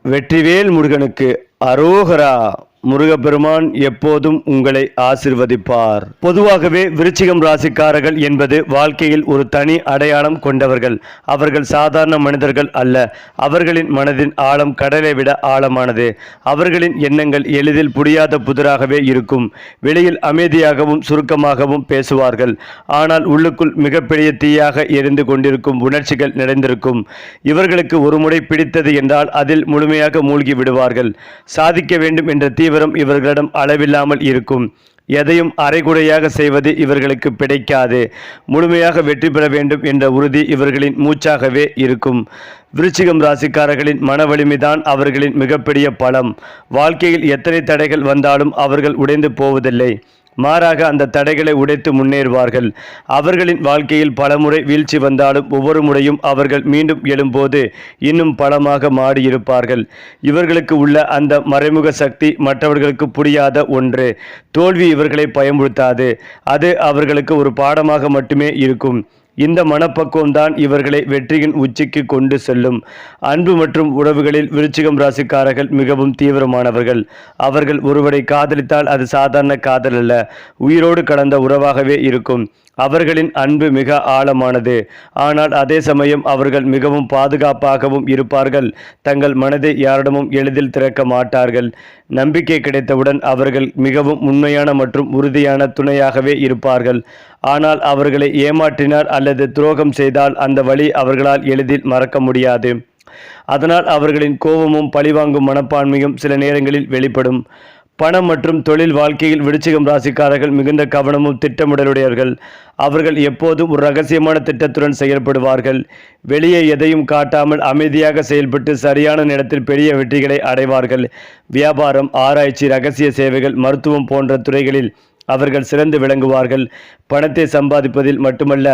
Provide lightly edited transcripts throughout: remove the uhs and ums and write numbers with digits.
வெற்றிவேல் முருகனுக்கு அரோகரா. முருகப்பெருமான் எப்போதும் உங்களை ஆசிர்வதிப்பார். பொதுவாகவே விருச்சிகம் ராசிக்காரர்கள் என்பது வாழ்க்கையில் ஒரு தனி அடையாளம் கொண்டவர்கள். அவர்கள் சாதாரண மனிதர்கள் அல்ல. அவர்களின் மனதின் ஆழம் கடலை விட ஆழமானது. அவர்களின் எண்ணங்கள் எளிதில் புரியாத புதிராகவே இருக்கும். வெளியில் அமைதியாகவும் சுருக்கமாகவும் பேசுவார்கள். ஆனால் உள்ளுக்குள் மிகப்பெரிய தீயாக எரிந்து கொண்டிருக்கும் உணர்ச்சிகள் நிறைந்திருக்கும். இவர்களுக்கு ஒருமுறை பிடித்தது என்றால் அதில் முழுமையாக மூழ்கி விடுவார்கள். சாதிக்க வேண்டும் என்ற தீவிரம் இவர்களிடம் அளவில்லாமல் இருக்கும். எதையும் அரைகுறையாக செய்வது இவர்களுக்கு பிடிக்காது. முழுமையாக வெற்றி பெற வேண்டும் என்ற உறுதி இவர்களின் மூச்சாகவே இருக்கும். விருச்சிகம் ராசிக்காரர்களின் மன வலிமைதான் அவர்களின் மிகப்பெரிய பலம். வாழ்க்கையில் எத்தனை தடைகள் வந்தாலும் அவர்கள் உடைந்து போவதில்லை. மாறாக அந்த தடைகளை உடைத்து முன்னேறுவார்கள். அவர்களின் வாழ்க்கையில் பலமுறை வீழ்ச்சி வந்தாலும் ஒவ்வொரு முறையும் அவர்கள் மீண்டும் எழும்போது இன்னும் பலமாக மாறியிருப்பார்கள். இவர்களுக்கு உள்ள அந்த மறைமுக சக்தி மற்றவர்களுக்கு புரியாத ஒன்று. தோல்வி இவர்களை பயமுறுத்தாது. அது அவர்களுக்கு ஒரு பாடமாக மட்டுமே இருக்கும். இந்த மனப்பக்குவம்தான் இவர்களை வெற்றியின் உச்சிக்கு கொண்டு செல்லும். அன்பு மற்றும் உறவுகளில் விருச்சிகம் ராசிக்காரர்கள் மிகவும் தீவிரமானவர்கள். அவர்கள் ஒருவரை காதலித்தால் அது சாதாரண காதல் அல்ல, உயிரோடு கலந்த உறவாகவே இருக்கும். அவர்களின் அன்பு மிக ஆழமானது. ஆனால் அதே சமயம் அவர்கள் மிகவும் பாதுகாப்பாகவும் இருப்பார்கள். தங்கள் மனதை யாரிடமும் எளிதில் திறக்க மாட்டார்கள். நம்பிக்கை கிடைத்தவுடன் அவர்கள் மிகவும் உண்மையான மற்றும் உறுதியான துணையாகவே இருப்பார்கள். ஆனால் அவர்களை ஏமாற்றினார் அல்லது துரோகம் செய்தால் அந்த வழி அவர்களால் எளிதில் மறக்க முடியாது. அதனால் அவர்களின் கோபமும் பழிவாங்கும் மனப்பான்மையும் சில நேரங்களில் வெளிப்படும். பணம் மற்றும் தொழில் வாழ்க்கையில் விருச்சிகம் ராசிக்காரர்கள் மிகுந்த கவனமும் திட்டமிடலுடையவர்கள். அவர்கள் எப்போதும் ஒரு ரகசியமான திட்டத்துடன் செயல்படுவார்கள். வெளியே எதையும் காட்டாமல் அமைதியாக செயல்பட்டு சரியான நேரத்தில் பெரிய வெற்றிகளை அடைவார்கள். வியாபாரம், ஆராய்ச்சி, ரகசிய சேவைகள், மருத்துவம் போன்ற துறைகளில் அவர்கள் சிறந்து விளங்குவார்கள். பணத்தை சம்பாதிப்பதில் மட்டுமல்ல,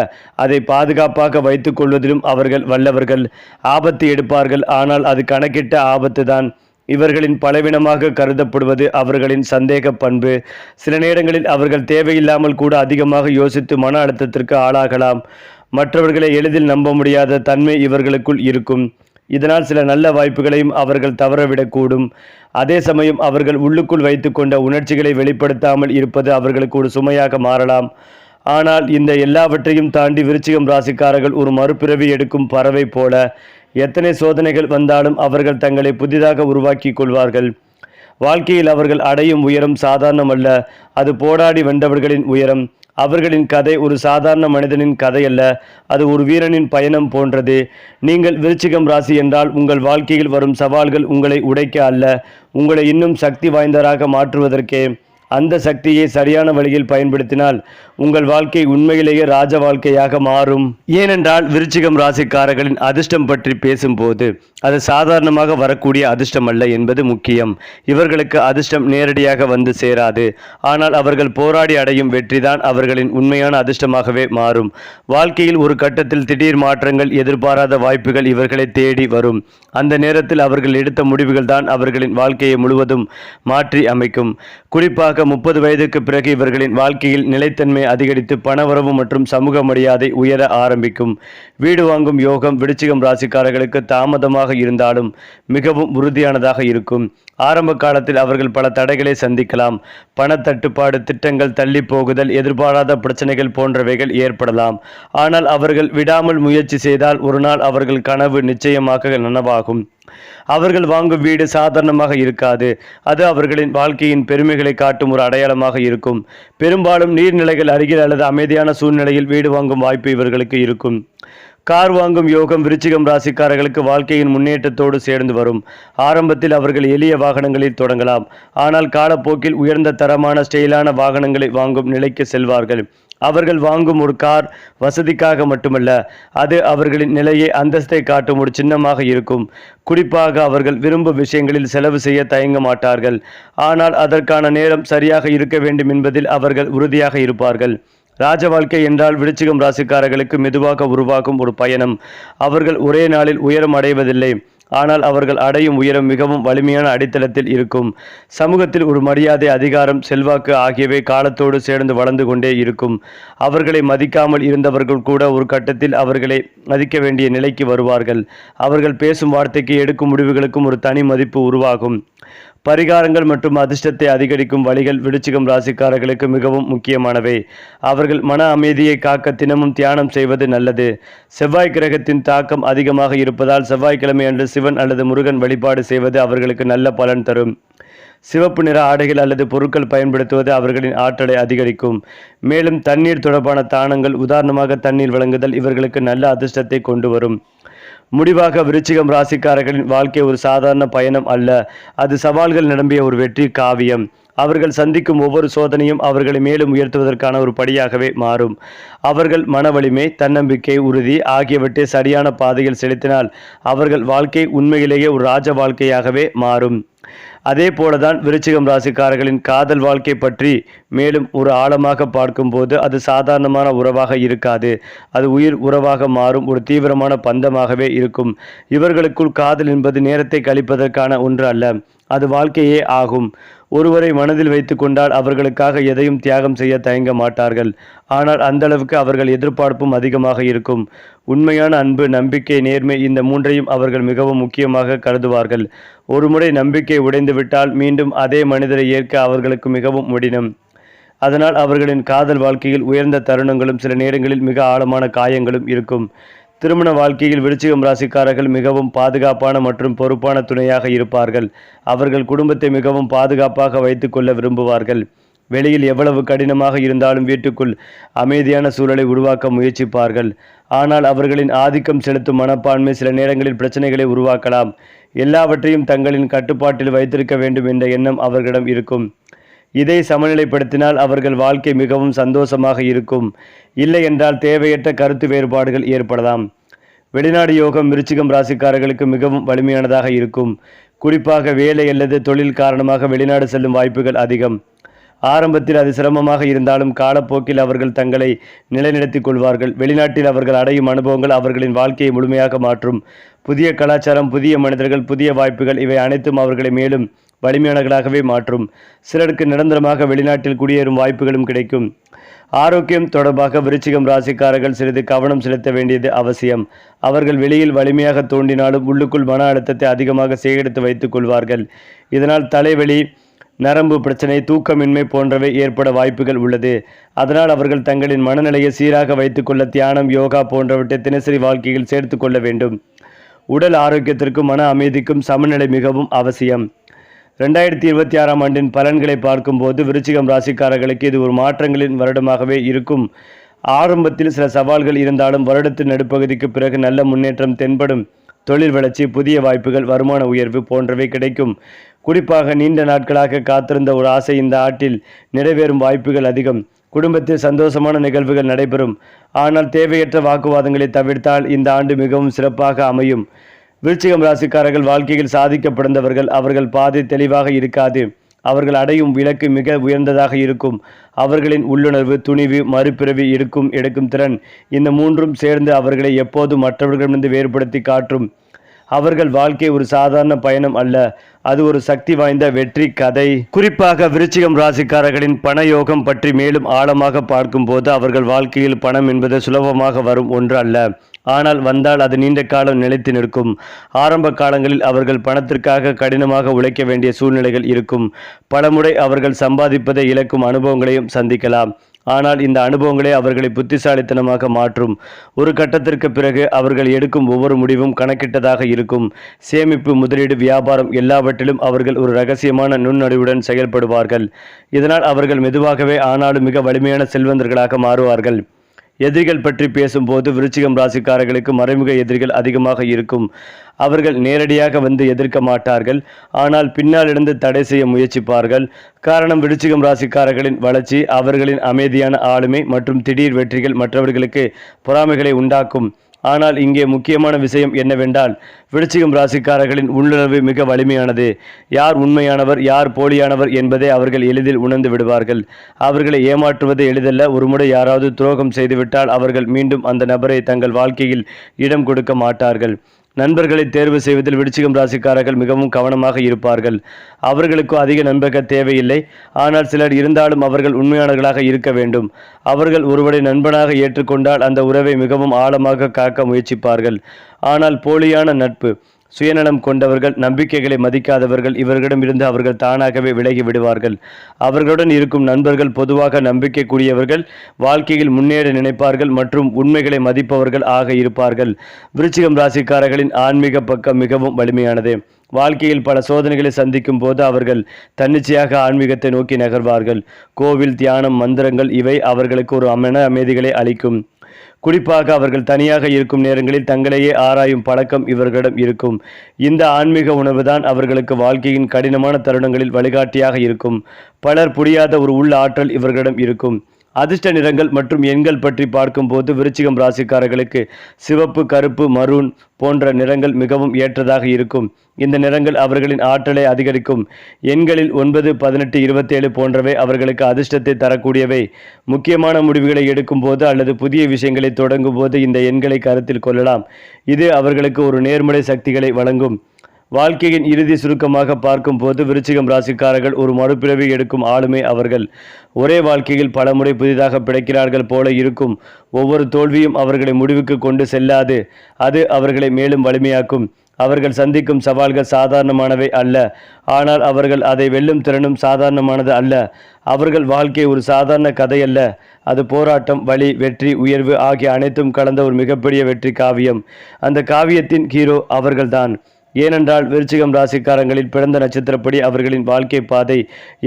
அதை பாதுகாப்பாக வைத்துக் கொள்வதிலும் அவர்கள் வல்லவர்கள். ஆபத்து எடுப்பார்கள், ஆனால் அது கணக்கிட்ட ஆபத்து தான். இவர்களின் பலவீனமாக கருதப்படுவது அவர்களின் சந்தேக பண்பு. சில நேரங்களில் அவர்கள் தேவையில்லாமல் கூட அதிகமாக யோசித்து மன அழுத்தத்திற்கு ஆளாகலாம். மற்றவர்களை எளிதில் நம்ப முடியாத தன்மை இவர்களுக்குள் இருக்கும். இதனால் சில நல்ல வாய்ப்புகளையும் அவர்கள் தவறவிடக்கூடும். அதே சமயம் அவர்கள் உள்ளுக்குள் வைத்து கொண்ட உணர்ச்சிகளை வெளிப்படுத்தாமல் இருப்பது அவர்களுக்கு ஒரு சுமையாக மாறலாம். ஆனால் இந்த எல்லாவற்றையும் தாண்டி விருச்சிகம் ராசிக்காரர்கள் ஒரு மறுபிறவி எடுக்கும் பறவை போல. எத்தனை சோதனைகள் வந்தாலும் அவர்கள் தங்களை புதிதாக உருவாக்கி கொள்வார்கள். வாழ்க்கையில் அவர்கள் அடையும் உயரம் சாதாரணமல்ல, அது போராடி வென்றவர்களின் உயரம். அவர்களின் கதை ஒரு சாதாரண மனிதனின் கதையல்ல, அது ஒரு வீரனின் பயணம் போன்றது. நீங்கள் விருச்சிகம் ராசி என்றால் உங்கள் வாழ்க்கையில் வரும் சவால்கள் உங்களை உடைக்க அல்ல, உங்களை இன்னும் சக்தி வாய்ந்தவராக மாற்றுவதற்கே. அந்த சக்தியை சரியான வழியில் பயன்படுத்தினால் உங்கள் வாழ்க்கை உண்மையிலேயே ராஜ வாழ்க்கையாக மாறும். ஏனென்றால் விருச்சிகம் ராசிக்காரர்களின் அதிர்ஷ்டம் பற்றி பேசும்போது அது சாதாரணமாக வரக்கூடிய அதிர்ஷ்டம் அல்ல என்பது முக்கியம். இவர்களுக்கு அதிர்ஷ்டம் நேரடியாக வந்து சேராது. ஆனால் அவர்கள் போராடி அடையும் வெற்றிதான் அவர்களின் உண்மையான அதிர்ஷ்டமாகவே மாறும். வாழ்க்கையில் ஒரு கட்டத்தில் திடீர் மாற்றங்கள், எதிர்பாராத வாய்ப்புகள் இவர்களை தேடி வரும். அந்த நேரத்தில் அவர்கள் எடுத்த முடிவுகள் தான் அவர்களின் வாழ்க்கையை முழுவதும் மாற்றி அமைக்கும். குறிப்பாக 30 வயதுக்கு பிறகு இவர்களின் வாழ்க்கையில் நிலைத்தன்மை அதிகரித்து பணவரவு மற்றும் சமூக மரியாதை உயர ஆரம்பிக்கும். வீடு வாங்கும் யோகம் விருச்சிகம் ராசிக்காரர்களுக்கு தாமதமாக இருந்தாலும் மிகவும் உறுதியானதாக இருக்கும். ஆரம்ப காலத்தில் அவர்கள் பல தடைகளை சந்திக்கலாம். பணத்தட்டுப்பாடு, திட்டங்கள் தள்ளி போகுதல், எதிர்பாராத பிரச்சனைகள் போன்றவைகள் ஏற்படலாம். ஆனால் அவர்கள் விடாமல் முயற்சி செய்தால் ஒரு நாள் அவர்கள் கனவு நிச்சயமாக நனவாகும். அவர்கள் வாங்கும் வீடு சாதாரணமாக இருக்காது. அது அவர்களின் வாழ்க்கையின் பெருமைகளை காட்டும் ஒரு அடையாளமாக இருக்கும். பெரும்பாலும் நீர்நிலைகள் அருகில் அல்லது அமைதியான சூழ்நிலையில் வீடு வாங்கும் வாய்ப்பு இவர்களுக்கு இருக்கும். கார் வாங்கும் யோகம் விருச்சிகம் ராசிக்காரர்களுக்கு வாழ்க்கையின் முன்னேற்றத்தோடு சேர்ந்து வரும். ஆரம்பத்தில் அவர்கள் எளிய வாகனங்களில் தொடங்கலாம். ஆனால் காலப்போக்கில் உயர்ந்த தரமான ஸ்டைலான வாகனங்களை வாங்கும் நிலைக்கு செல்வார்கள். அவர்கள் வாங்கும் ஒரு கார் வசதிக்காக மட்டுமல்ல, அது அவர்களின் நிலையை, அந்தஸ்தை காட்டும் ஒரு சின்னமாக இருக்கும். குறிப்பாக அவர்கள் விரும்பும் விஷயங்களில் செலவு செய்ய தயங்க மாட்டார்கள். ஆனால் அதற்கான நேரம் சரியாக இருக்க வேண்டும் என்பதில் அவர்கள் உறுதியாக இருப்பார்கள். ராஜ வாழ்க்கை என்றால் விருச்சிகம் ராசிக்காரர்களுக்கு மெதுவாக உருவாகும் ஒரு பயணம். அவர்கள் ஒரே நாளில் உயரம் அடைவதில்லை. ஆனால் அவர்கள் அடையும் உயரம் மிகவும் வலிமையான அடித்தளத்தில் இருக்கும். சமூகத்தில் ஒரு மரியாதை, அதிகாரம், செல்வாக்கு ஆகியவை காலத்தோடு சேர்ந்து வளர்ந்து கொண்டே இருக்கும். அவர்களை மதிக்காமல் இருந்தவர்கள் கூட ஒரு கட்டத்தில் அவர்களை மதிக்க வேண்டிய நிலைக்கு வருவார்கள். அவர்கள் பேசும் வார்த்தைக்கு, எடுக்கும் முடிவுகளுக்கும் ஒரு தனி மதிப்பு உருவாகும். பரிகாரங்கள் மற்றும் அதிர்ஷ்டத்தை அதிகரிக்கும் வழிகள் விருச்சிகம் ராசிக்காரர்களுக்கு மிகவும் முக்கியமானவை. அவர்கள் மன அமைதியை காக்க தினமும் தியானம் செய்வது நல்லது. செவ்வாய் கிரகத்தின் தாக்கம் அதிகமாக இருப்பதால் செவ்வாய்க்கிழமை அன்று சிவன் அல்லது முருகன் வழிபாடு செய்வது அவர்களுக்கு நல்ல பலன் தரும். சிவப்பு நிற ஆடைகள் அல்லது பொருட்கள் பயன்படுத்துவது அவர்களின் ஆற்றலை அதிகரிக்கும். மேலும் தண்ணீர் தொடர்பான தானங்கள், உதாரணமாக தண்ணீர் வழங்குதல், இவர்களுக்கு நல்ல அதிர்ஷ்டத்தை கொண்டு வரும். முடிவாக, விருச்சிகம் ராசிக்காரர்களின் வாழ்க்கை ஒரு சாதாரண பயணம் அல்ல, அது சவால்கள் நிரம்பிய ஒரு வெற்றி காவியம். அவர்கள் சந்திக்கும் ஒவ்வொரு சோதனையும் அவர்களை மேலும் உயர்த்துவதற்கான ஒரு படியாகவே மாறும். அவர்கள் மன வலிமை, தன்னம்பிக்கை, உறுதி ஆகியவற்றை சரியான பாதையில் செலுத்தினால் அவர்கள் வாழ்க்கை உண்மையிலேயே ஒரு ராஜ வாழ்க்கையாகவே மாறும். அதே போலதான் விருச்சிகம் ராசிக்காரர்களின் காதல் வாழ்க்கை பற்றி மேலும் ஒரு ஆழமாக பார்க்கும்போது அது சாதாரணமான உறவாக இருக்காது. அது உயிர் உறவாக மாறும் ஒரு தீவிரமான பந்தமாகவே இருக்கும். இவர்களுக்குள் காதல் என்பது நேரத்தை கழிப்பதற்கான ஒன்று அல்ல, அது வாழ்க்கையே ஆகும். ஒருவரை மனதில் வைத்து கொண்டால் அவர்களுக்காக எதையும் தியாகம் செய்ய தயங்க மாட்டார்கள். ஆனால் அந்த அளவுக்கு அவர்கள் எதிர்பார்ப்பும் அதிகமாக இருக்கும். உண்மையான அன்பு, நம்பிக்கை, நேர்மை, இந்த மூன்றையும் அவர்கள் மிகவும் முக்கியமாக கருதுவார்கள். ஒருமுறை நம்பிக்கை உடைந்துவிட்டால் மீண்டும் அதே மனிதரை ஏற்க அவர்களுக்கு மிகவும் முடியும். அதனால் அவர்களின் காதல் வாழ்க்கையில் உயர்ந்த தருணங்களும் சில நேரங்களில் மிக ஆழமான காயங்களும் இருக்கும். திருமண வாழ்க்கையில் விருச்சிகம் ராசிக்காரர்கள் மிகவும் பாதுகாப்பான மற்றும் பொறுப்பான துணையாக இருப்பார்கள். அவர்கள் குடும்பத்தை மிகவும் பாதுகாப்பாக வைத்து கொள்ள விரும்புவார்கள். வெளியில் எவ்வளவு கடினமாக இருந்தாலும் வீட்டுக்குள் அமைதியான சூழலை உருவாக்க முயற்சிப்பார்கள். ஆனால் அவர்களின் ஆதிக்கம் செலுத்தும் மனப்பான்மை சில நேரங்களில் பிரச்சனைகளை உருவாக்கலாம். எல்லாவற்றையும் தங்களின் கட்டுப்பாட்டில் வைத்திருக்க வேண்டும் என்ற எண்ணம் அவர்களிடம் இருக்கும். இதை சமநிலைப்படுத்தினால் அவர்கள் வாழ்க்கை மிகவும் சந்தோஷமாக இருக்கும். இல்லை என்றால் தேவையற்ற கருத்து வேறுபாடுகள் ஏற்படலாம். வெளிநாடு யோகம் விருச்சிகம் ராசிக்காரர்களுக்கு மிகவும் வலிமையானதாக இருக்கும். குறிப்பாக வேலை அல்லது தொழில் காரணமாக வெளிநாடு செல்லும் வாய்ப்புகள் அதிகம். ஆரம்பத்தில் அது சிரமமாக இருந்தாலும் காலப்போக்கில் அவர்கள் தங்களை நிலைநிறுத்திக் கொள்வார்கள். வெளிநாட்டில் அவர்கள் அடையும் அனுபவங்கள் அவர்களின் வாழ்க்கையை முழுமையாக மாற்றும். புதிய கலாச்சாரம், புதிய மனிதர்கள், புதிய வாய்ப்புகள், இவை அனைத்தும் அவர்களை மேலும் வலிமையானவர்களாகவே மாற்றும். சிலருக்கு நிரந்தரமாக வெளிநாட்டில் குடியேறும் வாய்ப்புகளும் கிடைக்கும். ஆரோக்கியம் தொடர்பாக விருச்சிகம் ராசிக்காரர்கள் சிறிது கவனம் செலுத்த வேண்டியது அவசியம். அவர்கள் வெளியில் வலிமையாக தோன்றினாலும் உள்ளுக்குள் மன அழுத்தத்தை அதிகமாக சேகரித்து வைத்துக் கொள்வார்கள். இதனால் தலைவலி, நரம்பு பிரச்சனை, தூக்கமின்மை போன்றவை ஏற்பட வாய்ப்புகள் உள்ளது. அதனால் அவர்கள் தங்களின் மனநிலையை சீராக வைத்துக்கொள்ள தியானம், யோகா போன்றவற்றை தினசரி வாழ்க்கையில் சேர்த்து கொள்ள வேண்டும். உடல் ஆரோக்கியத்திற்கும் மன அமைதிக்கும் சமநிலை மிகவும் அவசியம். 2026ஆம் ஆண்டின் பலன்களை பார்க்கும்போது விருச்சிகம் ராசிக்காரர்களுக்கு இது ஒரு மாற்றங்களின் வருடமாகவே இருக்கும். ஆரம்பத்தில் சில சவால்கள் இருந்தாலும் வருடத்தின் நடுப்பகுதிக்கு பிறகு நல்ல முன்னேற்றம் தென்படும். தொழில் வளர்ச்சி, புதிய வாய்ப்புகள், வருமான உயர்வு போன்றவை கிடைக்கும். குறிப்பாக நீண்ட நாட்களாக காத்திருந்த ஒரு ஆசை இந்த ஆண்டில் நிறைவேறும் வாய்ப்புகள் அதிகம். குடும்பத்தில் சந்தோஷமான நிகழ்வுகள் நடைபெறும். ஆனால் தேவையற்ற வாக்குவாதங்களை தவிர்த்தால் இந்த ஆண்டு மிகவும் சிறப்பாக அமையும். விருச்சிகம் ராசிக்காரர்கள் வாழ்க்கையில் சாதிக்கப்படுந்தவர்கள். அவர்கள் பாதை தெளிவாக இருக்காது. அவர்கள் அடையும் இலக்கு மிக உயர்ந்ததாக இருக்கும். அவர்களின் உள்ளுணர்வு, துணிவு, மறுபிறவி எடுக்கும் திறன், இந்த மூன்றும் சேர்ந்து அவர்களை எப்போதும் மற்றவர்களிடமிருந்து வேறுபடுத்தி காட்டும். அவர்கள் வாழ்க்கை ஒரு சாதாரண பயணம் அல்ல, அது ஒரு சக்தி வாய்ந்த வெற்றி கதை. குறிப்பாக விருச்சிகம் ராசிக்காரர்களின் பண யோகம் பற்றி மேலும் ஆழமாக பார்க்கும்போது அவர்கள் வாழ்க்கையில் பணம் என்பது சுலபமாக வரும் ஒன்று அல்ல. ஆனால் வந்தால் அது நீண்ட காலம் நிலைத்து நிற்கும். ஆரம்ப காலங்களில் அவர்கள் பணத்திற்காக கடினமாக உழைக்க வேண்டிய சூழ்நிலைகள் இருக்கும். பலமுறை அவர்கள் சம்பாதிப்பதை இழக்கும் அனுபவங்களையும் சந்திக்கலாம். ஆனால் இந்த அனுபவங்களே அவர்களை புத்திசாலித்தனமாக மாற்றும். ஒரு கட்டத்திற்கு பிறகு அவர்கள் எடுக்கும் ஒவ்வொரு முடிவும் கணக்கிட்டதாக இருக்கும். சேமிப்பு, முதலீடு, வியாபாரம் எல்லாவற்றிலும் அவர்கள் ஒரு இரகசியமான நுண்ணறிவுடன் செயல்படுவார்கள். இதனால் அவர்கள் மெதுவாகவே ஆனாலும் மிக வலிமையான செல்வந்தர்களாக மாறுவார்கள். எதிரிகள் பற்றி பேசும்போது விருச்சிகம் ராசிக்காரர்களுக்கு மறைமுக எதிரிகள் அதிகமாக இருக்கும். அவர்கள் நேரடியாக வந்து எதிர்க்க மாட்டார்கள், ஆனால் பின்னால் இருந்து தடை செய்ய முயற்சிப்பார்கள். காரணம், விருச்சிகம் ராசிக்காரர்களின் வளர்ச்சி, அவர்களின் அமைதியான ஆளுமை மற்றும் திடீர் வெற்றிகள் மற்றவர்களுக்கு பொறாமைகளை உண்டாக்கும். ஆனால் இங்கே முக்கியமான விஷயம் என்னவென்றால், விருச்சிகம் ராசிக்காரர்களின் உள்ளுணர்வு மிக வலிமையானது. யார் உண்மையானவர், யார் போலியானவர் என்பதை அவர்கள் எளிதில் உணர்ந்து விடுவார்கள். அவர்களை ஏமாற்றுவது எளிதல்ல. ஒருமுறை யாராவது துரோகம் செய்துவிட்டால் அவர்கள் மீண்டும் அந்த நபரை தங்கள் வாழ்க்கையில் இடம் கொடுக்க மாட்டார்கள். நண்பர்களை தேர்வு செய்வதில் விருச்சிகம் ராசிக்காரர்கள் மிகவும் கவனமாக இருப்பார்கள். அவர்களுக்கு அதிக நண்பர்கள் தேவையில்லை. ஆனால் சிலர் இருந்தாலும் அவர்கள் உண்மையாளர்களாக இருக்க வேண்டும். அவர்கள் ஒருவரை நண்பனாக ஏற்றுக்கொண்டால் அந்த உறவை மிகவும் ஆழமாக காக்க முயற்சிப்பார்கள். ஆனால் போலியான நட்பு, சுயநலம் கொண்டவர்கள், நம்பிக்கைகளை மதிக்காதவர்கள், இவர்களிடமிருந்து அவர்கள் தானாகவே விலகி விடுவார்கள். அவர்களுடன் இருக்கும் நண்பர்கள் பொதுவாக நம்பிக்கைக்குரியவர்கள், வாழ்க்கையில் முன்னேற நினைப்பார்கள் மற்றும் உண்மைகளை மதிப்பவர்கள் ஆக இருப்பார்கள். விருச்சிகம் ராசிக்காரர்களின் ஆன்மீக பக்கம் மிகவும் வலிமையானது. வாழ்க்கையில் பல சோதனைகளை சந்திக்கும் போது அவர்கள் தன்னிச்சையாக ஆன்மீகத்தை நோக்கி நகர்வார்கள். கோவில், தியானம், மந்திரங்கள் இவை அவர்களுக்கு ஒரு மன அமைதிகளை அளிக்கும். குறிப்பாக அவர்கள் தனியாக இருக்கும் நேரங்களில் தங்களையே ஆராயும் பழக்கம் இவர்களிடம் இருக்கும். இந்த ஆன்மீக உணர்வுதான் அவர்களுக்கு வாழ்க்கையின் கடினமான தருணங்களில் வழிகாட்டியாக இருக்கும். பலர் புரியாத ஒரு உள் ஆற்றல் இவர்களிடம் இருக்கும். அதிர்ஷ்ட நிறங்கள் மற்றும் எண்கள் பற்றி பார்க்கும்போது விருச்சிகம் ராசிக்காரர்களுக்கு சிவப்பு, கருப்பு, மரூன் போன்ற நிறங்கள் மிகவும் ஏற்றதாக இருக்கும். இந்த நிறங்கள் அவர்களின் ஆற்றலை அதிகரிக்கும். எண்களில் 9, 18, 27 போன்றவை அவர்களுக்கு அதிர்ஷ்டத்தை தரக்கூடியவை. முக்கியமான முடிவுகளை எடுக்கும் போது அல்லது புதிய விஷயங்களை தொடங்கும் போது இந்த எண்களை கருத்தில் கொள்ளலாம். இது அவர்களுக்கு ஒரு நேர்மறை சக்திகளை வழங்கும். வாழ்க்கையின் இறுதி சுருக்கமாக பார்க்கும் போது விருச்சிகம் ராசிக்காரர்கள் ஒரு மறுபிறவி எடுக்கும் ஆளுமை அவர்கள். ஒரே வாழ்க்கையில் பலமுறை புதிதாக பிறக்கிறார்கள் போல இருக்கும். ஒவ்வொரு தோல்வியும் அவர்களை முடிவுக்கு கொண்டு செல்லாது, அது அவர்களை மேலும் வலிமையாக்கும். அவர்கள் சந்திக்கும் சவால்கள் சாதாரணமானவை அல்ல, ஆனால் அவர்கள் அதை வெல்லும் திறனும் சாதாரணமானது அல்ல. அவர்கள் வாழ்க்கை ஒரு சாதாரண கதை அல்ல, அது போராட்டம், வலி, வெற்றி, உயர்வு ஆகிய அனைத்தும் கலந்த ஒரு மிகப்பெரிய வெற்றி காவியம். அந்த காவியத்தின் ஹீரோ அவர்கள்தான். ஏனென்றால் விருச்சிகம் ராசிக்காரங்களில் பிறந்த நட்சத்திரப்படி அவர்களின் வாழ்க்கை பாதை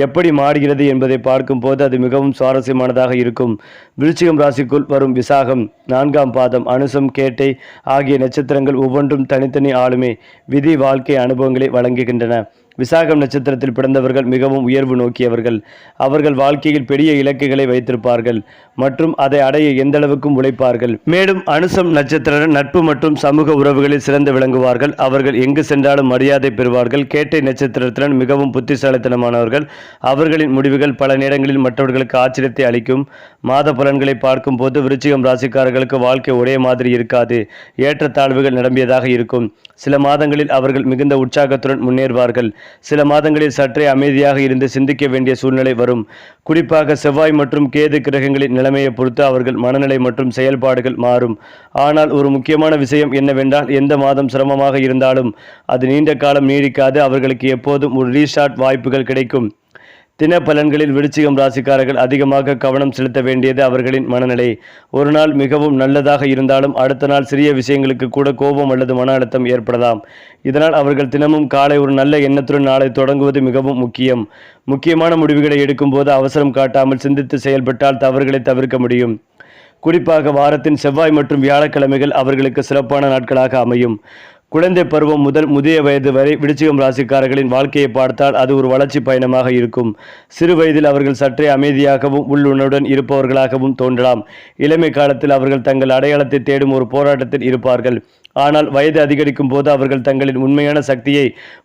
எப்படி மாறுகிறது என்பதை பார்க்கும் போது அது மிகவும் சுவாரஸ்யமானதாக இருக்கும். விருச்சிகம் ராசிக்குள் வரும் விசாகம், 4ஆம் பாதம், அனுசம், கேட்டை ஆகிய நட்சத்திரங்கள் ஒவ்வொன்றும் தனித்தனி ஆளுமை, விதி, வாழ்க்கை அனுபவங்களை வழங்குகின்றன. விசாகம் நட்சத்திரத்தில் பிறந்தவர்கள் மிகவும் உயர்வு நோக்கியவர்கள். அவர்கள் வாழ்க்கையில் பெரிய இலக்குகளை வைத்திருப்பார்கள் மற்றும் அதை அடைய எந்த அளவுக்கும் உழைப்பார்கள். மேலும் அனுசம் நட்சத்திர நட்பு மற்றும் சமூக உறவுகளில் சிறந்து விளங்குவார்கள். அவர்கள் எங்கு சென்றாலும் மரியாதை பெறுவார்கள். கேட்டை நட்சத்திரத்தினர் மிகவும் புத்திசாலித்தனமானவர்கள். அவர்களின் முடிவுகள் பல நேரங்களில் மற்றவர்களுக்கு ஆச்சரியத்தை அளிக்கும். மாத பலன்களை பார்க்கும் போது விருச்சிகம் ராசிக்காரர்களுக்கு வாழ்க்கை ஒரே மாதிரி இருக்காது. ஏற்றத்தாழ்வுகள் நிரம்பியதாக இருக்கும். சில மாதங்களில் அவர்கள் மிகுந்த உற்சாகத்துடன் முன்னேறுவார்கள். சில மாதங்களில் சற்றே அமைதியாக இருந்து சிந்திக்க வேண்டிய சூழ்நிலை வரும். குறிப்பாக செவ்வாய் மற்றும் கேது கிரகங்களின் நிலைமையை பொறுத்து அவர்கள் மனநிலை மற்றும் செயல்பாடுகள் மாறும். ஆனால் ஒரு முக்கியமான விஷயம் என்னவென்றால், எந்த மாதம் சிரமமாக இருந்தாலும் அது நீண்ட காலம் நீடிக்காது. அவர்களுக்கு எப்போதும் ஒரு ரீஸ்டார்ட் வாய்ப்புகள் கிடைக்கும். தின பலன்களில் விருச்சிகம் ராசிக்காரர்கள் அதிகமாக கவனம் செலுத்த வேண்டியது அவர்களின் மனநிலை. ஒரு நாள் மிகவும் நல்லதாக இருந்தாலும் அடுத்த நாள் சிறிய விஷயங்களுக்கு கூட கோபம் அல்லது மன அழுத்தம் ஏற்படலாம். இதனால் அவர்கள் தினமும் காலை ஒரு நல்ல எண்ணத்துடன் நாளை தொடங்குவது மிகவும் முக்கியம். முக்கியமான முடிவுகளை எடுக்கும்போது அவசரம் காட்டாமல் சிந்தித்து செயல்பட்டால் தவறுகளை தவிர்க்க முடியும். குறிப்பாக வாரத்தின் செவ்வாய் மற்றும் வியாழக்கிழமைகள் அவர்களுக்கு சிறப்பான நாட்களாக அமையும். குழந்தை பருவம் முதல் முதிய வயது வரை விருச்சிகம் ராசிக்காரர்களின் வாழ்க்கையை பார்த்தால் அது ஒரு வளர்ச்சி பயணமாக இருக்கும். சிறு வயதில் அவர்கள் சற்றே அமைதியாகவும் உள்ளுணர்வுடன் இருப்பவர்களாகவும் தோன்றலாம். இளமை காலத்தில் அவர்கள் தங்கள் அடையாளத்தை தேடும் ஒரு போராட்டத்தில் இருப்பார்கள். ஆனால் வயது அதிகரிக்கும் போது அவர்கள் தங்களின் உண்மையான சக்தியை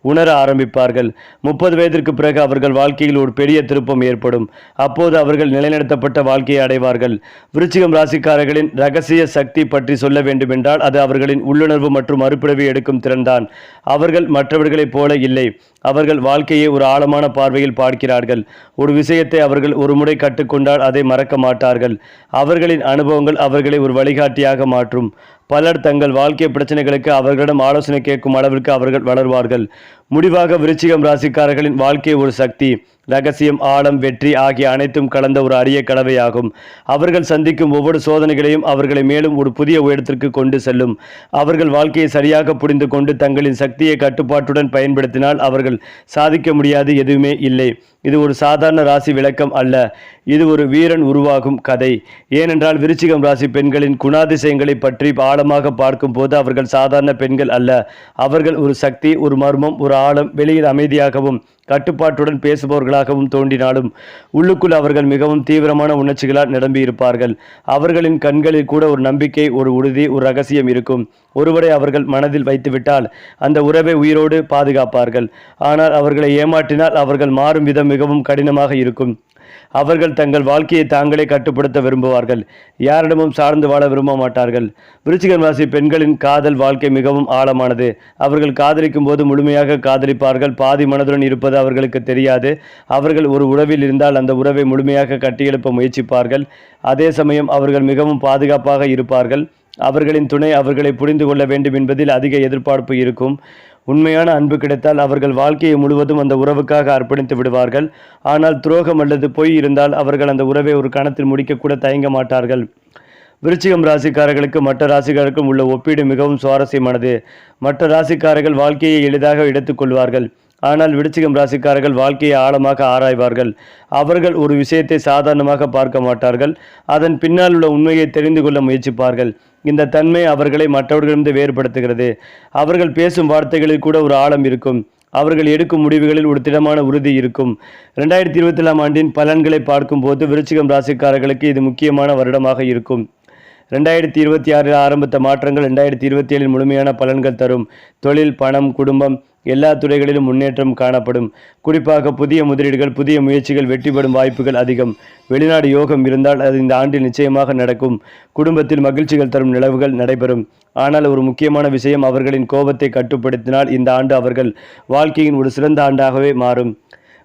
உணர ஆரம்பிப்பார்கள். 30 வயதிற்கு பிறகு அவர்கள் வாழ்க்கையில் ஒரு பெரிய திருப்பம் ஏற்படும். அப்போது அவர்கள் நிலைநிறுத்தப்பட்ட வாழ்க்கையை அடைவார்கள். விருச்சிகம் ராசிக்காரர்களின் இரகசிய சக்தி பற்றி சொல்ல வேண்டுமென்றால் அது அவர்களின் உள்ளுணர்வு மற்றும் மறுபிறவி எடுக்கும் திறன்தான். அவர்கள் மற்றவர்களைப் போல இல்லை. அவர்கள் வாழ்க்கையை ஒரு ஆழமான பார்வையில் பார்க்கிறார்கள். ஒரு விஷயத்தை அவர்கள் ஒரு முறை கற்றுக்கொண்டால் அதை மறக்க மாட்டார்கள். அவர்களின் அனுபவங்கள் அவர்களை ஒரு வழிகாட்டியாக மாற்றும். பலர் தங்கள் வாழ்க்கை பிரச்சனைகளுக்கு அவர்களிடம் ஆலோசனை கேட்கும் அளவிற்கு அவர்கள் வளர்வார்கள். முடிவாக விருச்சிகம் ராசிக்காரர்களின் வாழ்க்கை ஒரு சக்தி, ரகசியம், ஆழம், வெற்றி ஆகிய அனைத்தும் கலந்த ஒரு அரிய கலவையாகும். அவர்கள் சந்திக்கும் ஒவ்வொரு சோதனைகளையும் அவர்களை மேலும் ஒரு புதிய உயரத்திற்கு கொண்டு செல்லும். அவர்கள் வாழ்க்கையை சரியாக புரிந்து கொண்டு தங்களின் சக்தியை கட்டுப்பாட்டுடன் பயன்படுத்தினால் அவர்கள் சாதிக்க முடியாது எதுவுமே இல்லை. இது ஒரு சாதாரண ராசி விளக்கம் அல்ல, இது ஒரு வீரன் உருவாகும் கதை. ஏனென்றால் விருச்சிகம் ராசி பெண்களின் குணாதிசயங்களை பற்றி ஆழமாக பார்க்கும் போது அவர்கள் சாதாரண பெண்கள் அல்ல. அவர்கள் ஒரு சக்தி, ஒரு மர்மம், ஒரு ஆழம். வெளியில் அமைதியாகவும் கட்டுப்பாட்டுடன் பேசுபவர்களாகவும் தோன்றினாலும் உள்ளுக்குள் அவர்கள் மிகவும் தீவிரமான உணர்ச்சிகளால் நிரம்பி இருப்பார்கள். அவர்களின் கண்களில் கூட ஒரு நம்பிக்கை, ஒரு உறுதி, ஒரு ரகசியம் இருக்கும். ஒருவரை அவர்கள் மனதில் வைத்துவிட்டால் அந்த உறவை உயிரோடு பாதுகாப்பார்கள். ஆனால் அவர்களை ஏமாற்றினால் அவர்கள் மாறும் விதம் மிகவும் கடினமாக இருக்கும். அவர்கள் தங்கள் வாழ்க்கையை தாங்களே கட்டுப்படுத்த விரும்புவார்கள். யாரிடமும் சார்ந்து வாழ விரும்ப மாட்டார்கள். விருச்சிகம் ராசி பெண்களின் காதல் வாழ்க்கை மிகவும் ஆழமானது. அவர்கள் காதலிக்கும் போது முழுமையாக காதலிப்பார்கள். பாதி மனதுடன் இருப்பது அவர்களுக்கு தெரியாது. அவர்கள் ஒரு உறவில் இருந்தால் அந்த உறவை முழுமையாக கட்டியெழுப்ப முயற்சிப்பார்கள். அதே சமயம் அவர்கள் மிகவும் பாதுகாப்பாக இருப்பார்கள். அவர்களின் துணை அவர்களை புரிந்து கொள்ள வேண்டும் என்பதில் அதிக எதிர்பார்ப்பு இருக்கும். உண்மையான அன்பு கிடைத்தால் அவர்கள் வாழ்க்கையை முழுவதும் அந்த உறவுக்காக அர்ப்பணித்து விடுவார்கள். ஆனால் துரோகம் அல்லது பொய் இருந்தால் அவர்கள் அந்த உறவை ஒரு கணத்தில் முடிக்கக்கூட தயங்க மாட்டார்கள். விருச்சிகம் ராசிக்காரர்களுக்கு மற்ற ராசிக்காரர்களுக்கும் உள்ள ஒப்பீடு மிகவும் சுவாரஸ்யமானது. மற்ற ராசிக்காரர்கள் வாழ்க்கையை எளிதாக எடுத்துக்கொள்வார்கள். ஆனால் விருச்சிகம் ராசிக்காரர்கள் வாழ்க்கையை ஆழமாக ஆராய்வார்கள். அவர்கள் ஒரு விஷயத்தை சாதாரணமாக பார்க்க மாட்டார்கள். அதன் பின்னால் உள்ள உண்மையை தெரிந்து கொள்ள முயற்சிப்பார்கள். இந்த தன்மை அவர்களை மற்றவர்களிடமிருந்து வேறுபடுத்துகிறது. அவர்கள் பேசும் வார்த்தைகளில் கூட ஒரு ஆழம் இருக்கும். அவர்கள் எடுக்கும் முடிவுகளில் ஒரு திடமான உறுதி இருக்கும். 2024 ஆண்டின் பலன்களை பார்க்கும்போது விருச்சிகம் ராசிக்காரர்களுக்கு இது முக்கியமான வருடமாக இருக்கும். 2026 ஆரம்பித்த மாற்றங்கள் 2027 முழுமையான பலன்கள் தரும். தொழில், பணம், குடும்பம் எல்லா துறைகளிலும் முன்னேற்றம் காணப்படும். குறிப்பாக புதிய முதலீடுகள், புதிய முயற்சிகள் வெற்றி பெறும் வாய்ப்புகள் அதிகம். வெளிநாடு யோகம் இருந்தால் அது இந்த ஆண்டில் நிச்சயமாக நடக்கும். குடும்பத்தில் மகிழ்ச்சிகள் தரும் நிலவுகள் நடைபெறும். ஆனால் ஒரு முக்கியமான விஷயம், அவர்களின் கோபத்தை கட்டுப்படுத்தினால் இந்த ஆண்டு அவர்கள் வாழ்க்கையின் ஒரு சிறந்த ஆண்டாகவே மாறும்.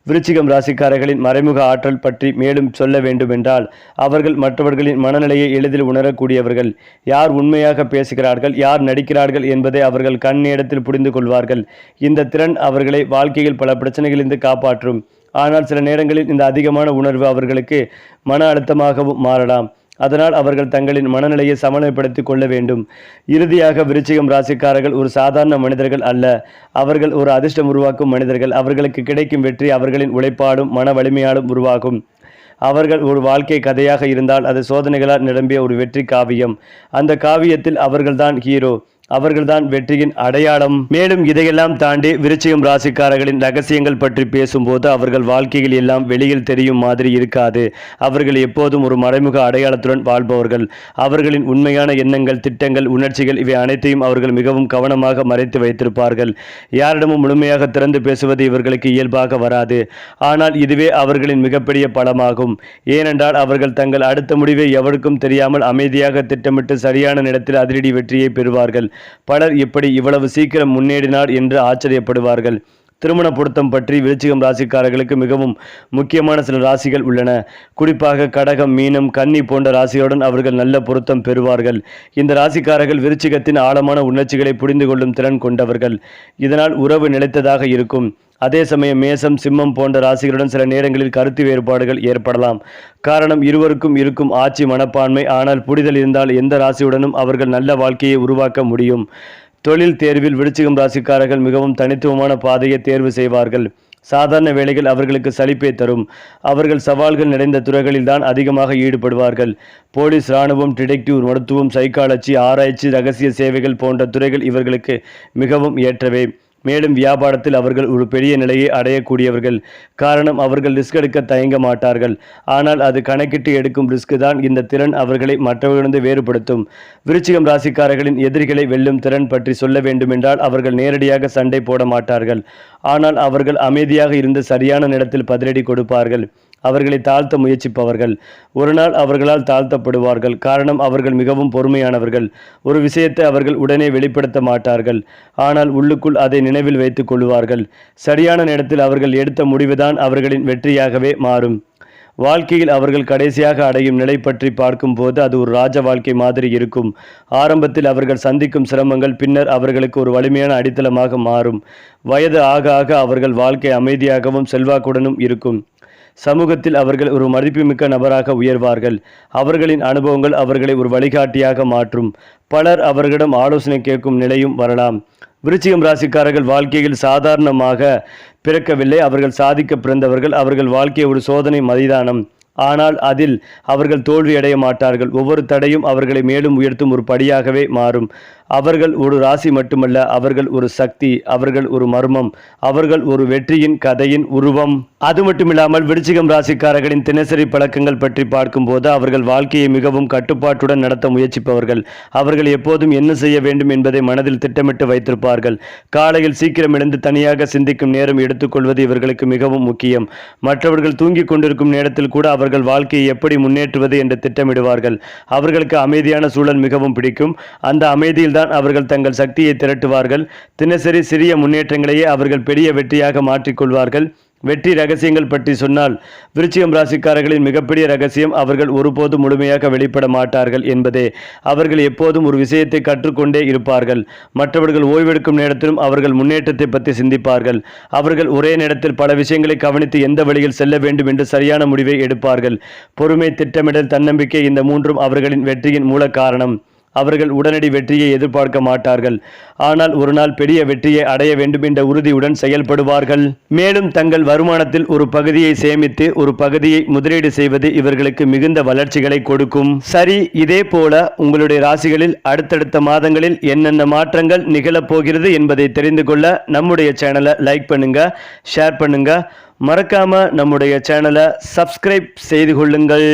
விருச்சிகம் ராசிக்காரர்களின் மறைமுக ஆற்றல் பற்றி மேலும் சொல்ல வேண்டுமென்றால், அவர்கள் மற்றவர்களின் மனநிலையை எளிதில் உணரக்கூடியவர்கள். யார் உண்மையாக பேசுகிறார்கள், யார் நடிக்கிறார்கள் என்பதை அவர்கள் கண் நேரத்தில் புரிந்து கொள்வார்கள். இந்த திறன் அவர்களை வாழ்க்கையில் பல பிரச்சனைகளிலிருந்து காப்பாற்றும். ஆனால் சில நேரங்களில் இந்த அதிகமான உணர்வு அவர்களுக்கு மன அழுத்தமாகவும் மாறலாம். அதனால் அவர்கள் தங்களின் மனநிலையை சமநிலைப்படுத்திக் கொள்ள வேண்டும். இறுதியாக விருச்சிகம் ராசிக்காரர்கள் ஒரு சாதாரண மனிதர்கள் அல்ல. அவர்கள் ஒரு அதிர்ஷ்டம் உருவாக்கும் மனிதர்கள். அவர்களுக்கு கிடைக்கும் வெற்றி அவர்களின் உழைப்பாலும் மன வலிமையாலும் உருவாகும். அவர்கள் ஒரு வாழ்க்கை கதையாக இருந்தால் அது சோதனைகளால் நிரம்பிய ஒரு வெற்றி காவியம். அந்த காவியத்தில் அவர்கள்தான் ஹீரோ. அவர்கள்தான் வெற்றியின் அடையாளம். மேலும் இதையெல்லாம் தாண்டி விருச்சிகம் ராசிக்காரர்களின் ரகசியங்கள் பற்றி பேசும்போது அவர்கள் வாழ்க்கையில் எல்லாம் வெளியில் தெரியும் மாதிரி இருக்காது. அவர்கள் எப்போதும் ஒரு மறைமுக அடையாளத்துடன் வாழ்பவர்கள். அவர்களின் உண்மையான எண்ணங்கள், திட்டங்கள், உணர்ச்சிகள் இவை அனைத்தையும் அவர்கள் மிகவும் கவனமாக மறைத்து வைத்திருப்பார்கள். யாரிடமும் முழுமையாக திறந்து பேசுவது இவர்களுக்கு இயல்பாக வராது. ஆனால் இதுவே அவர்களின் மிகப்பெரிய பலமாகும். ஏனென்றால் அவர்கள் தங்கள் அடுத்த முடிவை எவருக்கும் தெரியாமல் அமைதியாக திட்டமிட்டு சரியான நேரத்தில் அதிரடி வெற்றியை பெறுவார்கள். பலர் இப்படி இவ்வளவு சீக்கிரம் முன்னேறினார் என்று ஆச்சரியப்படுவார்கள். திருமண பொருத்தம் பற்றி விருச்சிகம் ராசிக்காரர்களுக்கு மிகவும் முக்கியமான சில ராசிகள் உள்ளன. குறிப்பாக கடகம், மீனம், கன்னி போன்ற ராசிகளுடன் அவர்கள் நல்ல பொருத்தம் பெறுவார்கள். இந்த ராசிக்காரர்கள் விருச்சிகத்தின் ஆழமான உணர்ச்சிகளை புரிந்து கொள்ளும் திறன் கொண்டவர்கள். இதனால் உறவு நிலைத்ததாக இருக்கும். அதே சமயம் மேசம், சிம்மம் போன்ற ராசிகளுடன் சில நேரங்களில் கருத்து வேறுபாடுகள் ஏற்படலாம். காரணம் இருவருக்கும் இருக்கும் ஆட்சி மனப்பான்மை. ஆனால் புரிதல் இருந்தால் எந்த ராசியுடனும் அவர்கள் நல்ல வாழ்க்கையை உருவாக்க முடியும். தொழில் தேர்வில் விருச்சிகம் ராசிக்காரர்கள் மிகவும் தனித்துவமான பாதையை தேர்வு செய்வார்கள். சாதாரண வேலைகள் அவர்களுக்கு சலிப்பை தரும். அவர்கள் சவால்கள் நிறைந்த துறைகளில்தான் அதிகமாக ஈடுபடுவார்கள். போலீஸ், இராணுவம், டிடெக்டிவ், மருத்துவம், சைக்காலஜி, ஆராய்ச்சி, ரகசிய சேவைகள் போன்ற துறைகள் இவர்களுக்கு மிகவும் ஏற்றவை. மேலும் வியாபாரத்தில் அவர்கள் ஒரு பெரிய நிலையை அடையக்கூடியவர்கள். காரணம், அவர்கள் ரிஸ்க் எடுக்க தயங்க மாட்டார்கள். ஆனால் அது கணக்கிட்டு எடுக்கும் ரிஸ்க் தான் இந்த திறன் அவர்களை மற்றவர்களிருந்து வேறுபடுத்தும். விருச்சிகம் ராசிக்காரர்களின் எதிரிகளை வெல்லும் திறன் பற்றி சொல்ல வேண்டுமென்றால், அவர்கள் நேரடியாக சண்டை போட மாட்டார்கள். ஆனால் அவர்கள் அமைதியாக இருந்து சரியான நேரத்தில் பதிலடி கொடுப்பார்கள். அவர்களை தாழ்த்த முயற்சிப்பவர்கள் ஒரு நாள் அவர்களால் தாழ்த்தப்படுவார்கள். காரணம், அவர்கள் மிகவும் பொறுமையானவர்கள். ஒரு விஷயத்தை அவர்கள் உடனே வெளிப்படுத்த மாட்டார்கள். ஆனால் உள்ளுக்குள் அதை நினைவில் வைத்துக் கொள்வார்கள். சரியான நேரத்தில் அவர்கள் எடுத்த முடிவுதான் அவர்களின் வெற்றியாகவே மாறும். வாழ்க்கையில் அவர்கள் கடைசியாக அடையும் நிலை பற்றி பார்க்கும்போது அது ஒரு ராஜ வாழ்க்கை மாதிரி இருக்கும். ஆரம்பத்தில் அவர்கள் சந்திக்கும் சிரமங்கள் பின்னர் அவர்களுக்கு ஒரு வலிமையான அடித்தளமாக மாறும். வயது ஆக ஆக அவர்கள் வாழ்க்கை அமைதியாகவும் செல்வாக்குடனும் இருக்கும். சமூகத்தில் அவர்கள் ஒரு மதிப்புமிக்க நபராக உயர்வார்கள். அவர்களின் அனுபவங்கள் அவர்களை ஒரு வழிகாட்டியாக மாற்றும். பலர் அவர்களிடம் ஆலோசனை கேட்கும் நிலையும் வரலாம். விருச்சிகம் ராசிக்காரர்கள் வாழ்க்கையில் சாதாரணமாக பிறக்கவில்லை. அவர்கள் சாதிக்க பிறந்தவர்கள். அவர்கள் வாழ்க்கை ஒரு சோதனை மைதானம். ஆனால் அதில் அவர்கள் தோல்வியடைய மாட்டார்கள். ஒவ்வொரு தடையும் அவர்களை மேலும் உயர்த்தும் ஒரு படியாகவே மாறும். அவர்கள் ஒரு ராசி மட்டுமல்ல, அவர்கள் ஒரு சக்தி, அவர்கள் ஒரு மர்மம், அவர்கள் ஒரு வெற்றியின் கதையின் உருவம். அது மட்டுமில்லாமல் விருச்சிகம் ராசிக்காரர்களின் தினசரி பழக்கங்கள் பற்றி பார்க்கும்போது அவர்கள் வாழ்க்கையை மிகவும் கட்டுப்பாட்டுடன் நடத்த முயற்சிப்பவர்கள். அவர்கள் எப்போதும் என்ன செய்ய வேண்டும் என்பதை மனதில் திட்டமிட்டு வைத்திருப்பார்கள். காலையில் சீக்கிரம் எழுந்து தனியாக சிந்திக்கும் நேரம் எடுத்துக்கொள்வது இவர்களுக்கு மிகவும் முக்கியம். மற்றவர்கள் தூங்கிக் கொண்டிருக்கும் நேரத்தில் கூட அவர்கள் வாழ்க்கையை எப்படி முன்னேற்றுவது என்று திட்டமிடுவார்கள். அவர்களுக்கு அமைதியான சூழல் மிகவும் பிடிக்கும். அந்த அமைதியில்தான் அவர்கள் தங்கள் சக்தியை திரட்டுவார்கள். தினசரி சிறிய முன்னேற்றங்களையே அவர்கள் பெரிய வெற்றியாக மாற்றிக்கொள்வார்கள். வெற்றி ரகசியங்கள் பற்றி சொன்னால், விருச்சிகம் ராசிக்காரர்களின் மிகப்பெரிய ரகசியம் அவர்கள் ஒருபோதும் முழுமையாக வெளிப்பட மாட்டார்கள் என்பதே. அவர்கள் எப்போதும் ஒரு விஷயத்தை கற்றுக்கொண்டே இருப்பார்கள். மற்றவர்கள் ஓய்வெடுக்கும் நேரத்திலும் அவர்கள் முன்னேற்றத்தை பற்றி சிந்திப்பார்கள். அவர்கள் ஒரே நேரத்தில் பல விஷயங்களை கவனித்து எந்த வழியில் செல்ல வேண்டும் என்று சரியான முடிவை எடுப்பார்கள். பொறுமை, திட்டமிடல், தன்னம்பிக்கை, இந்த மூன்றும் அவர்களின் வெற்றியின் மூல காரணம். அவர்கள் உடனடி வெற்றியை எதிர்பார்க்க மாட்டார்கள். ஆனால் ஒரு நாள் பெரிய வெற்றியை அடைய வேண்டும் என்ற உறுதியுடன் செயல்படுவார்கள். மேலும் தங்கள் வருமானத்தில் ஒரு பகுதியை சேமித்து ஒரு பகுதியை முதலீடு செய்வது இவர்களுக்கு மிகுந்த வளர்ச்சிகளை கொடுக்கும். சரி, இதே போல உங்களுடைய ராசிகளில் அடுத்தடுத்த மாதங்களில் என்னென்ன மாற்றங்கள் நிகழப்போகிறது என்பதை தெரிந்து கொள்ள நம்முடைய சேனலை லைக் பண்ணுங்க, ஷேர் பண்ணுங்க, மறக்காம நம்முடைய சேனலை சப்ஸ்கிரைப் செய்து கொள்ளுங்கள்.